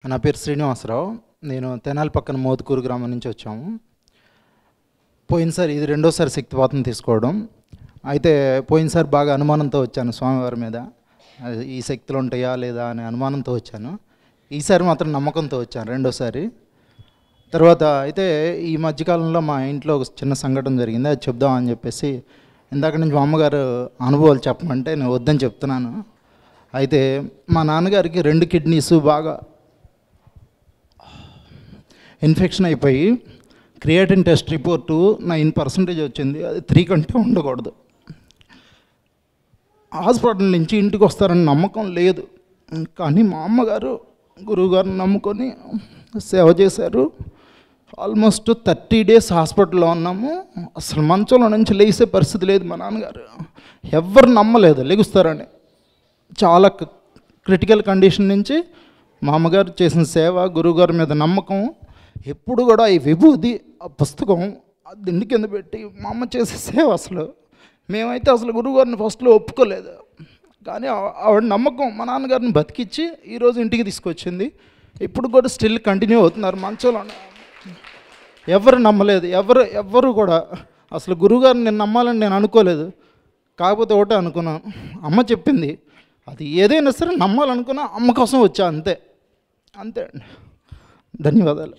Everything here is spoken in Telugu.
నా పేరు శ్రీనివాసరావు. నేను తెనాలి పక్కన మోదుకూరు గ్రామం నుంచి వచ్చాము. పోయినసారి ఇది రెండోసారి శక్తిపాతం తీసుకోవడం. అయితే పోయినసారి బాగా అనుమానంతో వచ్చాను స్వామివారి మీద. ఈ శక్తులు ఉంటాయా లేదా అనే అనుమానంతో వచ్చాను. ఈసారి మాత్రం నమ్మకంతో వచ్చాను రెండోసారి. తర్వాత అయితే ఈ మధ్యకాలంలో మా ఇంట్లో ఒక చిన్న సంఘటన జరిగింది, అది చెప్దామని చెప్పేసి ఇందాక నుంచి మా అమ్మగారు అనుభవాలు చెప్పమంటే నేను వద్దని చెప్తున్నాను. అయితే మా నాన్నగారికి 2 కిడ్నీస్ బాగా ఇన్ఫెక్షన్ అయిపోయి క్రియేటిన్ టెస్ట్ రిపోర్టు 9% వచ్చింది. అది 3 కంటే ఉండకూడదు. హాస్పిటల్ నుంచి ఇంటికి వస్తారని నమ్మకం లేదు. కానీ మా అమ్మగారు గురువుగారిని నమ్ముకొని సేవ చేశారు. ఆల్మోస్ట్ 30 డేస్ హాస్పిటల్లో ఉన్నాము. అసలు మంచంలో నుంచి లేసే పరిస్థితి లేదు. మా నాన్నగారు ఎవ్వరు నమ్మలేదు లెగుస్తారని. చాలా క్రిటికల్ కండిషన్ నుంచి మా అమ్మగారు చేసిన సేవ, గురువుగారి మీద నమ్మకం, ఎప్పుడు కూడా ఈ విభూది ఆ పుస్తకం ఆ దిండి కింద పెట్టి మా అమ్మ చేసే సేవ అసలు మేమైతే అసలు గురువుగారిని ఫస్ట్లో ఒప్పుకోలేదు. కానీ ఆవిడ నమ్మకం మా నాన్నగారిని బతికిచ్చి ఈరోజు ఇంటికి తీసుకొచ్చింది. ఇప్పుడు కూడా స్టిల్ కంటిన్యూ అవుతున్నారు మంచంలో. ఎవరు నమ్మలేదు, ఎవరు కూడా అసలు గురువుగారిని నేను నమ్మాలని నేను అనుకోలేదు. కాకపోతే ఒకటే అనుకున్నాను, అమ్మ చెప్పింది, అది ఏదైనా సరే నమ్మాలనుకున్నా అమ్మ కోసం వచ్చా, అంతే అండి. ధన్యవాదాలు.